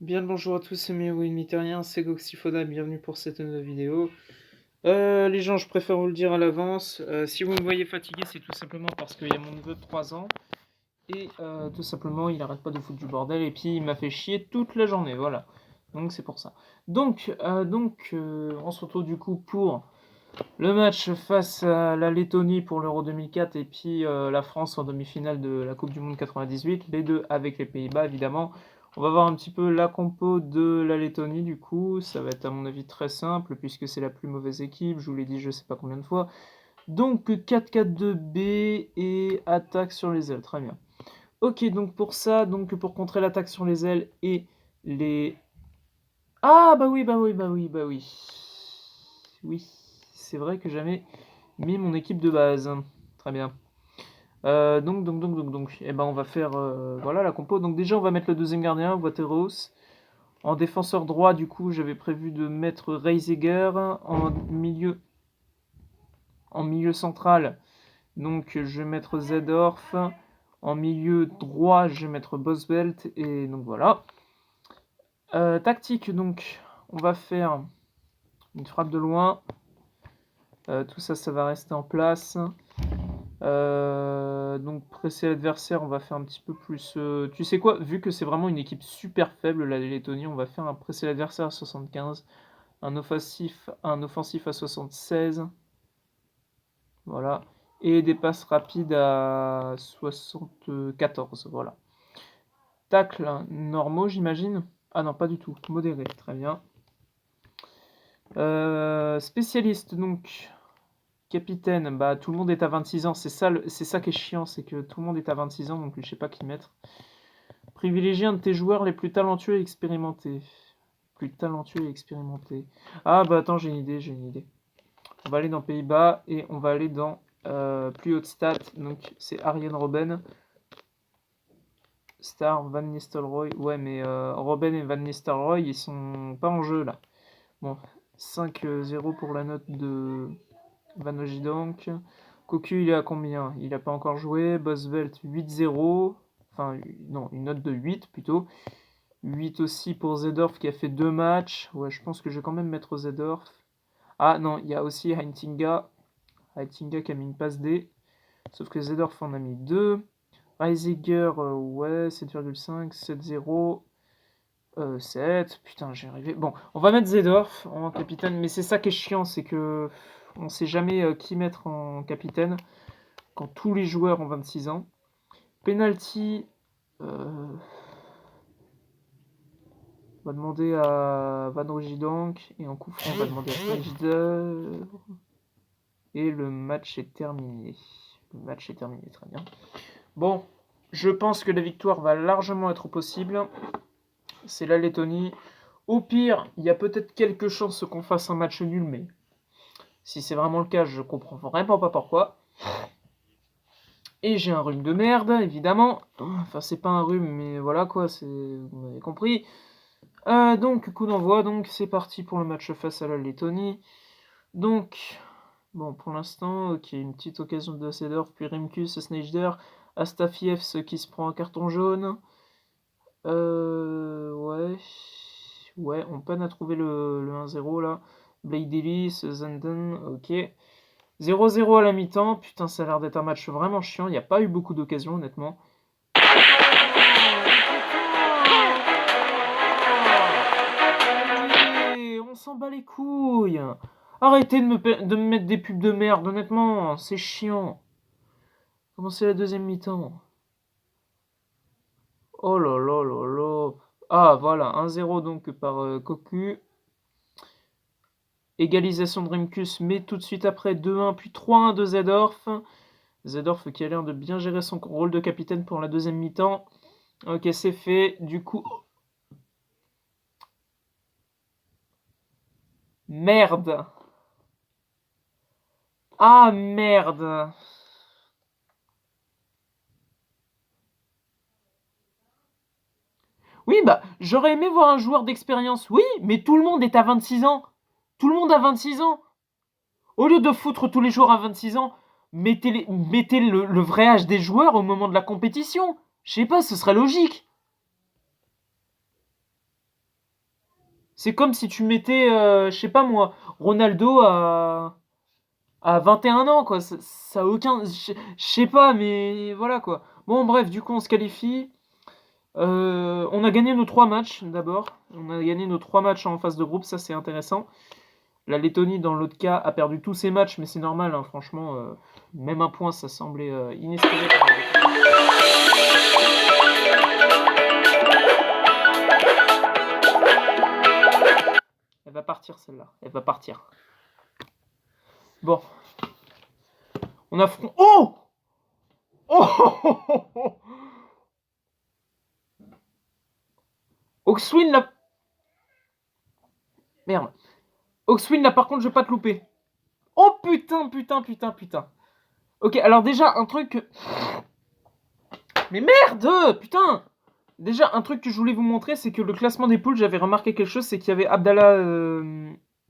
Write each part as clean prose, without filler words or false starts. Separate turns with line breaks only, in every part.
Bien le bonjour à tous, c'est Mewin Mitterrand, c'est Goxifoda, bienvenue pour cette nouvelle vidéo. Les gens, je préfère vous le dire à l'avance, si vous me voyez fatigué, c'est tout simplement parce qu'il y a mon neveu de 3 ans, et tout simplement, il arrête pas de foutre du bordel, et puis il m'a fait chier toute la journée, voilà. Donc c'est pour ça. On se retrouve du coup pour le match face à la Lettonie pour l'Euro 2004, et puis la France en demi-finale de la Coupe du Monde 98, les deux avec les Pays-Bas évidemment. On va voir un petit peu la compo de la Lettonie du coup, ça va être à mon avis très simple puisque c'est la plus mauvaise équipe, je vous l'ai dit je sais pas combien de fois. Donc 4-4-2-B et attaque sur les ailes, très bien. Ok, donc pour ça, donc pour contrer l'attaque sur les ailes et les... Ah bah oui, bah oui, bah oui, bah oui. Oui, c'est vrai que j'avais mis mon équipe de base. Très bien. Eh ben on va faire voilà la compo. Donc déjà on va mettre le deuxième gardien, Waterhouse. En défenseur droit, du coup, j'avais prévu de mettre Reisiger en milieu central. Donc je vais mettre Zedorf. En milieu droit, je vais mettre Boswelt. Et donc voilà. Tactique, donc on va faire une frappe de loin. Tout ça, ça va rester en place. Donc presser l'adversaire, on va faire un petit peu plus... tu sais quoi, vu que c'est vraiment une équipe super faible, la Lettonie, on va faire un presser l'adversaire à 75, un offensif à 76, voilà, et des passes rapides à 74, voilà. Tacle normaux, j'imagine. Ah non, pas du tout, modéré, très bien. Spécialiste, donc... Capitaine, bah tout le monde est à 26 ans, c'est ça qui est chiant, c'est que tout le monde est à 26 ans, donc je sais pas qui mettre. Privilégier un de tes joueurs les plus talentueux et expérimentés. Plus talentueux et expérimentés. Ah bah attends, j'ai une idée. On va aller dans Pays-Bas et on va aller dans plus haute stat, donc c'est Arjen Robben. Star, Van Nistelrooy, ouais mais Robben et Van Nistelrooy, ils sont pas en jeu là. Bon, 5-0 pour la note de Van Ojidank. Cocu, il est à combien? Il n'a pas encore joué. Bosvelt, 8-0. Enfin, non, une note de 8 plutôt. 8 aussi pour Zedorf qui a fait 2 matchs. Ouais, je pense que je vais quand même mettre Zedorf. Ah non, il y a aussi Heintinga. Heintinga qui a mis une passe D. Sauf que Zedorf en a mis 2. Reisiger, ouais, 7,5. 7-0. 7. Putain, j'ai arrivé. Bon, on va mettre Zedorf en capitaine. Mais c'est ça qui est chiant, c'est que on sait jamais qui mettre en capitaine quand tous les joueurs ont 26 ans. Penalty, on va demander à Van Rujidank et en coup franc, on va demander à Sneijder. Et le match est terminé. Le match est terminé, très bien. Bon, je pense que la victoire va largement être possible. C'est la Lettonie. Au pire, il y a peut-être quelques chances qu'on fasse un match nul, mais si c'est vraiment le cas, je comprends vraiment pas pourquoi. Et j'ai un rhume de merde, évidemment. Enfin, c'est pas un rhume, mais voilà quoi, vous m'avez compris. Donc, coup d'envoi, donc c'est parti pour le match face à la Lettonie. Donc, bon, pour l'instant, ok, une petite occasion de Sedorf, puis Rimkus, Sneijder, Astafiev qui se prend un carton jaune. Ouais. Ouais, on peine à trouver le 1-0 là. Blade Ellis, Zenden, ok. 0-0 à la mi-temps, putain, ça a l'air d'être un match vraiment chiant, il n'y a pas eu beaucoup d'occasions, honnêtement. Allez, on s'en bat les couilles. Arrêtez de me mettre des pubs de merde, honnêtement, c'est chiant. Commencez la deuxième mi-temps. Oh là là là là. Ah, voilà, 1-0 donc par Cocu. Égalisation de Rimkus, mais tout de suite après 2-1, puis 3-1 de Zedorf. Zedorf qui a l'air de bien gérer son rôle de capitaine pour la deuxième mi-temps. Ok, c'est fait. Du coup... Merde. Ah, merde. Oui, bah, j'aurais aimé voir un joueur d'expérience. Oui, mais tout le monde est à 26 ans. Tout le monde a 26 ans. Au lieu de foutre tous les joueurs à 26 ans, mettez le vrai âge des joueurs au moment de la compétition. Je sais pas, ce serait logique. C'est comme si tu mettais, je sais pas moi, Ronaldo à 21 ans, quoi. Ça a aucun. Je sais pas, mais voilà, quoi. Bon, bref, du coup, on se qualifie. On a gagné nos 3 matchs d'abord. On a gagné nos 3 matchs en phase de groupe, ça c'est intéressant. La Lettonie, dans l'autre cas, a perdu tous ses matchs, mais c'est normal, hein, franchement. Même un point, ça semblait inespéré pour la Lettonie. Elle va partir celle-là, elle va partir. Bon. On affronte. Oh Oh Oxwin là. Merde. Oxwin là, par contre, je vais pas te louper. Oh putain, putain, putain, putain. Ok, alors déjà, un truc. Mais merde putain. Déjà, un truc que je voulais vous montrer, c'est que le classement des poules, j'avais remarqué quelque chose, c'est qu'il y avait Abdallah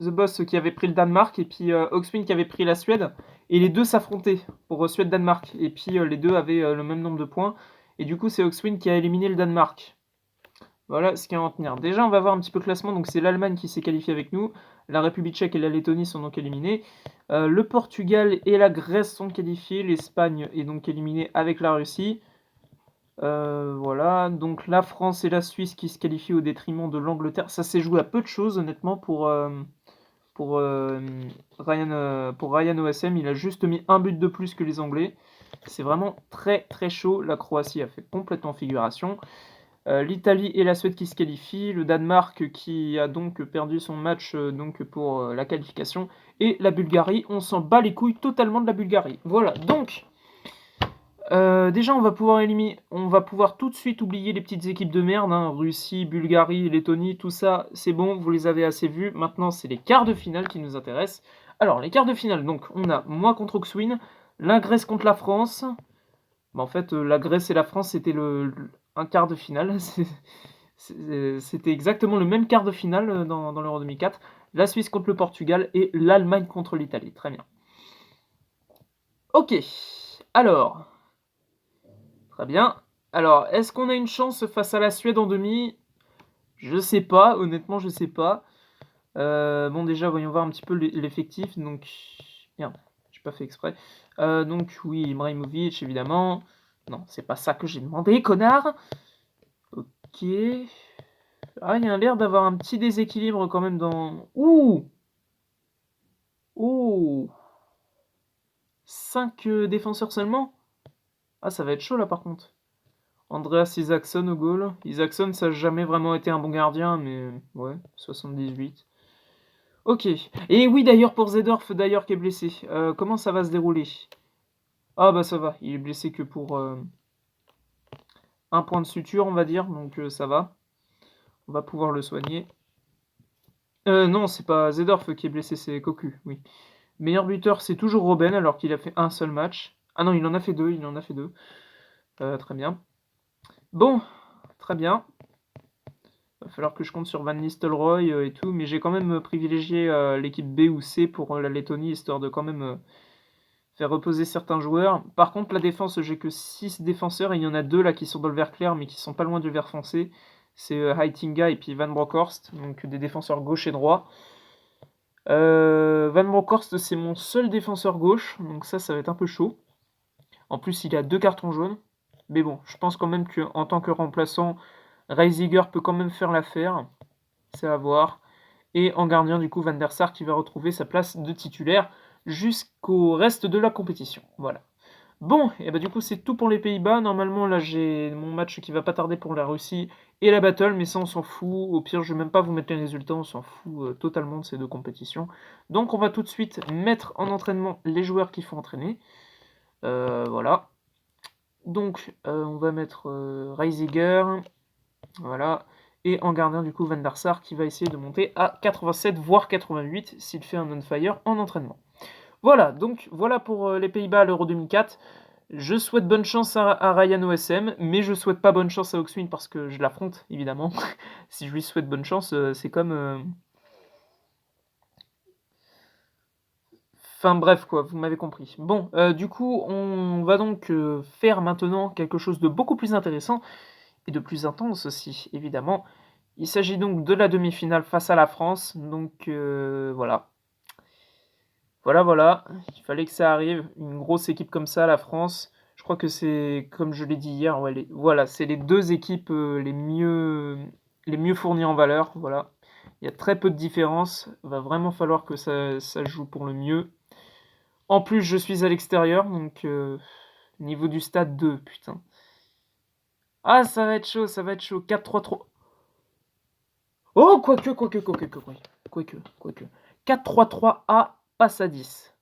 The Boss qui avait pris le Danemark, et puis Oxwin qui avait pris la Suède, et les deux s'affrontaient pour Suède-Danemark, et puis les deux avaient le même nombre de points, et du coup c'est Oxwin qui a éliminé le Danemark. Voilà ce qu'il y a à en tenir. Déjà, on va voir un petit peu le classement, donc c'est l'Allemagne qui s'est qualifiée avec nous, la République tchèque et la Lettonie sont donc éliminés, le Portugal et la Grèce sont qualifiés, l'Espagne est donc éliminée avec la Russie. Voilà, donc la France et la Suisse qui se qualifient au détriment de l'Angleterre. Ça s'est joué à peu de choses, honnêtement, pour, Ryan OSM. Il a juste mis un but de plus que les Anglais. C'est vraiment très très chaud. La Croatie a fait complètement figuration. L'Italie et la Suède qui se qualifient. Le Danemark qui a donc perdu son match donc pour la qualification. Et la Bulgarie, on s'en bat les couilles totalement de la Bulgarie. Voilà, donc... déjà, on va pouvoir tout de suite oublier les petites équipes de merde, hein, Russie, Bulgarie, Lettonie, tout ça, c'est bon, vous les avez assez vus. Maintenant, c'est les quarts de finale qui nous intéressent. Alors, les quarts de finale, donc, on a moi contre Oxwin, la Grèce contre la France. Bah, en fait, la Grèce et la France, c'était un quart de finale. C'était exactement le même quart de finale dans l'Euro 2004. La Suisse contre le Portugal et l'Allemagne contre l'Italie. Très bien. Ok, alors... Très bien. Alors, est-ce qu'on a une chance face à la Suède en demi? Je sais pas, honnêtement, je sais pas. Bon, déjà, voyons voir un petit peu l'effectif. Donc, merde, j'ai pas fait exprès. Donc, oui, Ibrahimovic, évidemment. Non, c'est pas ça que j'ai demandé, connard. Ok. Ah, il y a l'air d'avoir un petit déséquilibre quand même dans... Ouh! Oh! 5 défenseurs seulement? Ah, ça va être chaud là par contre. Andreas Isaksson au goal. Isaksson, ça n'a jamais vraiment été un bon gardien, mais ouais, 78. Ok. Et oui, d'ailleurs, pour Zedorf, d'ailleurs, qui est blessé. Comment ça va se dérouler? Ah bah ça va, il est blessé que pour un point de suture, on va dire, donc ça va. On va pouvoir le soigner. Non, c'est pas Zedorf qui est blessé, c'est Cocu, oui. Meilleur buteur, c'est toujours Robben, alors qu'il a fait un seul match. Ah non, il en a fait deux, très bien. Bon, très bien. Va falloir que je compte sur Van Nistelrooy et tout, mais j'ai quand même privilégié l'équipe B ou C pour la Lettonie, histoire de quand même faire reposer certains joueurs. Par contre, la défense, j'ai que 6 défenseurs, et il y en a 2 là qui sont dans le vert clair, mais qui sont pas loin du vert foncé. C'est Heitinga et puis Van Bronckhorst, donc des défenseurs gauche et droit. Van Bronckhorst, c'est mon seul défenseur gauche, donc ça va être un peu chaud. En plus, il a 2 cartons jaunes. Mais bon, je pense quand même qu'en tant que remplaçant, Reisiger peut quand même faire l'affaire. C'est à voir. Et en gardien, du coup, Van der Sar qui va retrouver sa place de titulaire jusqu'au reste de la compétition. Voilà. Bon, et bah du coup, c'est tout pour les Pays-Bas. Normalement, là, j'ai mon match qui va pas tarder pour la Russie et la Battle, mais ça, on s'en fout. Au pire, je vais même pas vous mettre les résultats, on s'en fout totalement de ces deux compétitions. Donc, on va tout de suite mettre en entraînement les joueurs qu'il faut entraîner. Voilà. Donc, on va mettre Reisiger. Voilà. Et en gardien, du coup, Van der Sar qui va essayer de monter à 87 voire 88 s'il fait un on-fire en entraînement. Voilà, donc voilà pour les Pays-Bas à l'Euro 2004. Je souhaite bonne chance à Ryan OSM, mais je souhaite pas bonne chance à Oxwin parce que je l'affronte, évidemment. Si je lui souhaite bonne chance, c'est comme... Enfin bref, quoi, vous m'avez compris. Bon, du coup, on va donc faire maintenant quelque chose de beaucoup plus intéressant et de plus intense aussi, évidemment. Il s'agit donc de la demi-finale face à la France. Donc voilà. Voilà. Il fallait que ça arrive. Une grosse équipe comme ça, la France. Je crois que c'est, comme je l'ai dit hier, ouais, voilà, c'est les deux équipes les mieux fournies en valeur. Voilà. Il y a très peu de différence. Il va vraiment falloir que ça joue pour le mieux. En plus, je suis à l'extérieur, donc niveau du stade 2, putain. Ah, ça va être chaud, ça va être chaud. 4-3-3. Oh, quoique. 4-3-3-A passe à 10.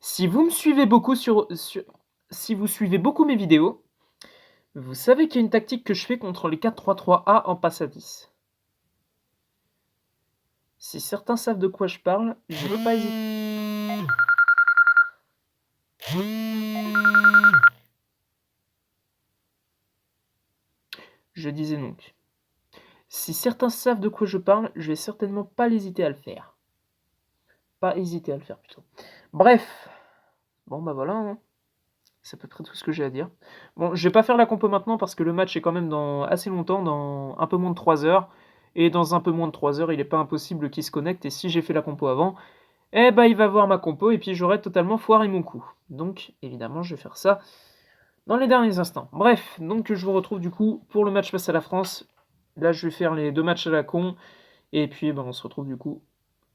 Si vous me suivez beaucoup si vous suivez beaucoup mes vidéos, vous savez qu'il y a une tactique que je fais contre les 4-3-3-A en passe à 10. Si certains savent de quoi je parle, je ne veux pas hésiter. Je disais donc, si certains savent de quoi je parle, je vais certainement pas hésiter à le faire. Pas hésiter à le faire plutôt. Bref, bon bah voilà, hein. C'est à peu près tout ce que j'ai à dire. Bon, je vais pas faire la compo maintenant parce que le match est quand même dans assez longtemps, dans un peu moins de 3 heures. Et dans un peu moins de 3 heures, il n'est pas impossible qu'il se connecte. Et si j'ai fait la compo avant, eh ben il va voir ma compo et puis j'aurai totalement foiré mon coup. Donc évidemment, je vais faire ça dans les derniers instants. Bref, donc je vous retrouve du coup pour le match face à la France. Là, je vais faire les 2 matchs à la con. Et puis ben, on se retrouve du coup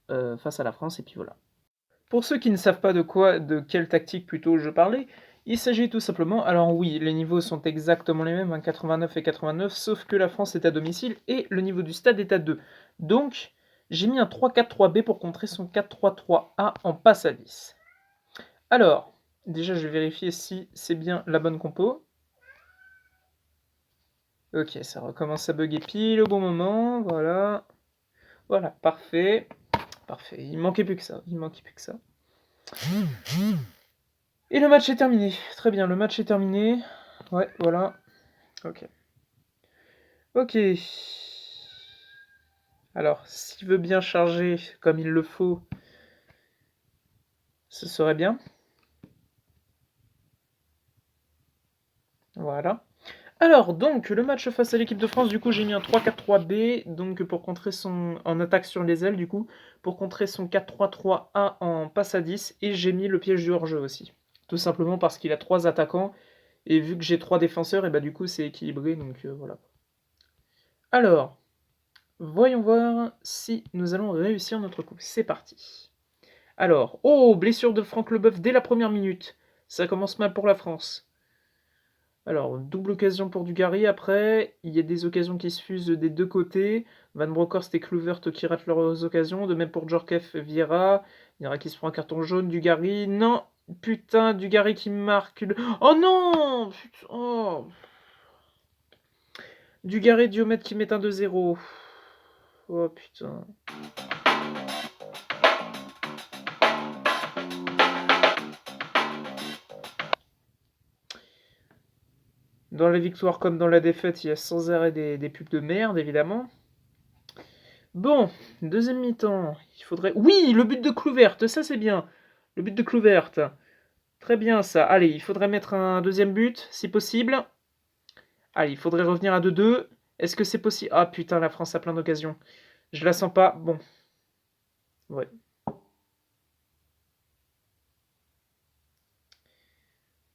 face à la France. Et puis voilà. Pour ceux qui ne savent pas de quelle tactique plutôt je parlais, il s'agit tout simplement, alors oui, les niveaux sont exactement les mêmes, 89 et 89, sauf que la France est à domicile et le niveau du stade est à 2. Donc, j'ai mis un 3-4-3-B pour contrer son 4-3-3-A en passe à 10. Alors, déjà je vais vérifier si c'est bien la bonne compo. Ok, ça recommence à bugger pile au bon moment, voilà. Voilà, parfait. Parfait, il manquait plus que ça, Et le match est terminé. Très bien, le match est terminé. Ouais, voilà. Ok. Ok. Alors, s'il veut bien charger comme il le faut, ce serait bien. Voilà. Alors, donc, le match face à l'équipe de France, du coup, j'ai mis un 3-4-3-B, donc pour contrer en attaque sur les ailes, du coup, pour contrer son 4-3-3-A en passe à 10, et j'ai mis le piège du hors-jeu aussi. Tout simplement parce qu'il a 3 attaquants, et vu que j'ai 3 défenseurs, et bah du coup, c'est équilibré, donc voilà. Alors, voyons voir si nous allons réussir notre coup. C'est parti. Alors, oh, blessure de Franck Leboeuf dès la première minute. Ça commence mal pour la France. Alors, double occasion pour Dugarry. Après, il y a des occasions qui se fusent des deux côtés. Van Bronckhorst et Kluivert qui ratent leurs occasions. De même pour Djorkaeff, Vieira. Vieira qui se prend un carton jaune. Dugarry. Non, putain, Dugarry qui marque. Oh non, putain. Oh. Dugarry, Diomède qui met un 2-0. Oh putain. Dans la victoire comme dans la défaite, il y a sans arrêt des pubs de merde, évidemment. Bon, deuxième mi-temps. Il faudrait... Oui, le but de Kluivert, ça c'est bien. Le but de Kluivert. Très bien ça. Allez, il faudrait mettre un deuxième but, si possible. Allez, il faudrait revenir à 2-2. Est-ce que c'est possible? Ah putain, la France a plein d'occasions. Je la sens pas. Bon. Ouais.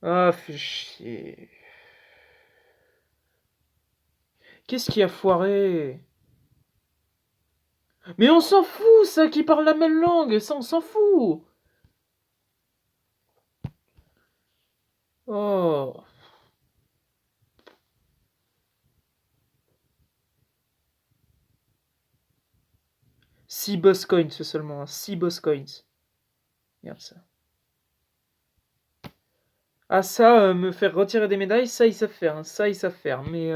Ah, fais chier. Qu'est-ce qui a foiré? Mais on s'en fout, ça, qui parle la même langue. Ça, on s'en fout. Oh. 6 boss coins seulement. 6 boss coins. Regarde ça. Ah ça, me faire retirer des médailles, ça ils savent faire, hein. Ça ils savent faire. Mais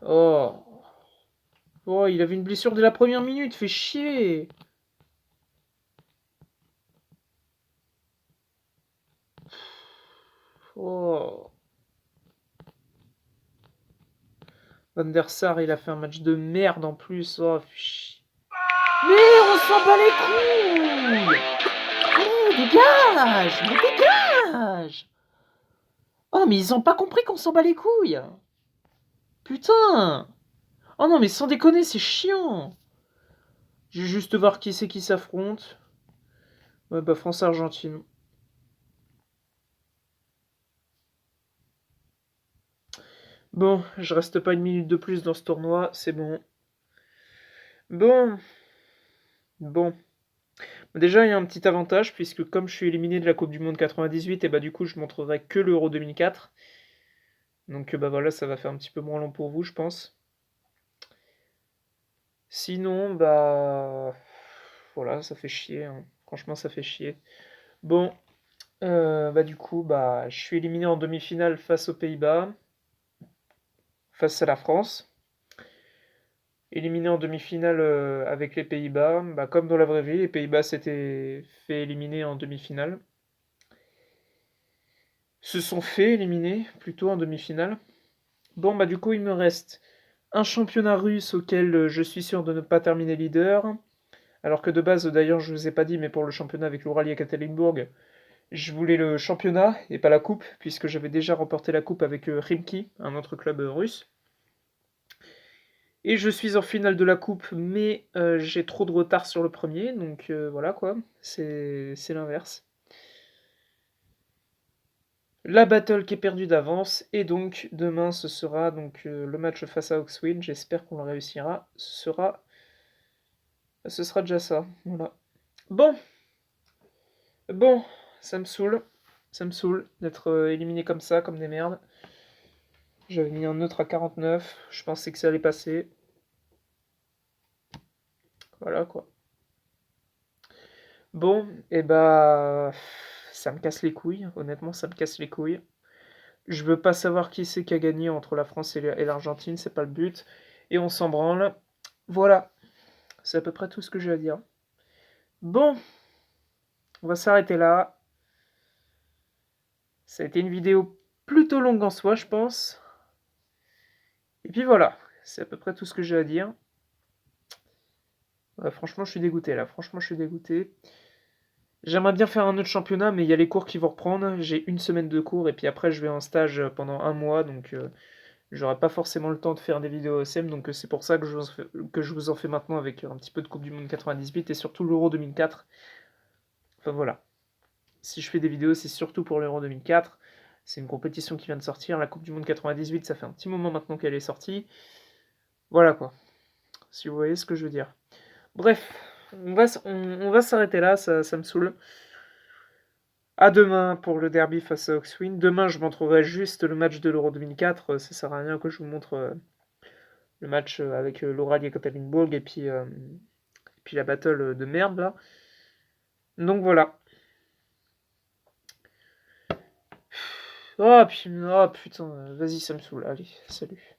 oh. Oh, il avait une blessure dès la première minute, fait chier. Oh. Van der Sar, il a fait un match de merde en plus. Oh, fait chier. Mais on s'en bat les couilles. Oh, dégage. Mais dégage. Oh, mais ils ont pas compris qu'on s'en bat les couilles. Putain. Oh non, mais sans déconner, c'est chiant. Je vais juste voir qui c'est qui s'affronte. Ouais, bah France-Argentine. Bon, je reste pas une minute de plus dans ce tournoi, c'est bon. Bon, bon. Déjà, il y a un petit avantage, puisque comme je suis éliminé de la Coupe du Monde 98, et bah du coup, je montrerai que l'Euro 2004. Donc bah voilà, ça va faire un petit peu moins long pour vous, je pense. Sinon, bah... Voilà, ça fait chier, hein. Franchement, ça fait chier. Bon, bah du coup, bah je suis éliminé en demi-finale face aux Pays-Bas, face à la France. Éliminé en demi-finale avec les Pays-Bas, bah, comme dans la vraie vie, les Pays-Bas s'étaient fait éliminer en demi-finale. Se sont fait éliminer plutôt en demi-finale. Bon, bah du coup, il me reste un championnat russe auquel je suis sûr de ne pas terminer leader. Alors que de base, d'ailleurs, je vous ai pas dit, mais pour le championnat avec l'Oralie Ekaterinbourg, je voulais le championnat et pas la coupe, puisque j'avais déjà remporté la coupe avec Rimki, un autre club russe. Et je suis en finale de la coupe, mais j'ai trop de retard sur le premier, donc voilà quoi, c'est l'inverse. La battle qui est perdue d'avance, et donc demain ce sera donc le match face à Oxwin, j'espère qu'on le réussira, ce sera déjà ça, voilà. Bon, bon, ça me saoule d'être éliminé comme ça, comme des merdes. J'avais mis un neutre à 49, je pensais que ça allait passer. Voilà quoi. Bon, et bah ça me casse les couilles, honnêtement ça me casse les couilles. Je veux pas savoir qui c'est qui a gagné entre la France et l'Argentine, c'est pas le but. Et on s'en branle. Voilà, c'est à peu près tout ce que j'ai à dire. Bon, on va s'arrêter là. Ça a été une vidéo plutôt longue en soi, je pense. Et puis voilà, c'est à peu près tout ce que j'ai à dire. Ouais, franchement, je suis dégoûté là. Franchement, je suis dégoûté. J'aimerais bien faire un autre championnat, mais il y a les cours qui vont reprendre. J'ai une semaine de cours et puis après, je vais en stage pendant un mois. Donc, j'aurai pas forcément le temps de faire des vidéos OSM. Donc, c'est pour ça que je vous en fais maintenant avec un petit peu de Coupe du Monde 98 et surtout l'Euro 2004. Enfin, voilà. Si je fais des vidéos, c'est surtout pour l'Euro 2004. C'est une compétition qui vient de sortir. La Coupe du Monde 98, ça fait un petit moment maintenant qu'elle est sortie. Voilà quoi. Si vous voyez ce que je veux dire. Bref, on va s'arrêter là, ça me saoule. À demain pour le derby face à Oxwin. Demain, je montrerai juste le match de l'Euro 2004. Ça sert à rien que je vous montre le match avec l'Oral Yekaterinbourg et puis la battle de merde là. Donc voilà. Oh putain, vas-y, ça me saoule. Allez, salut.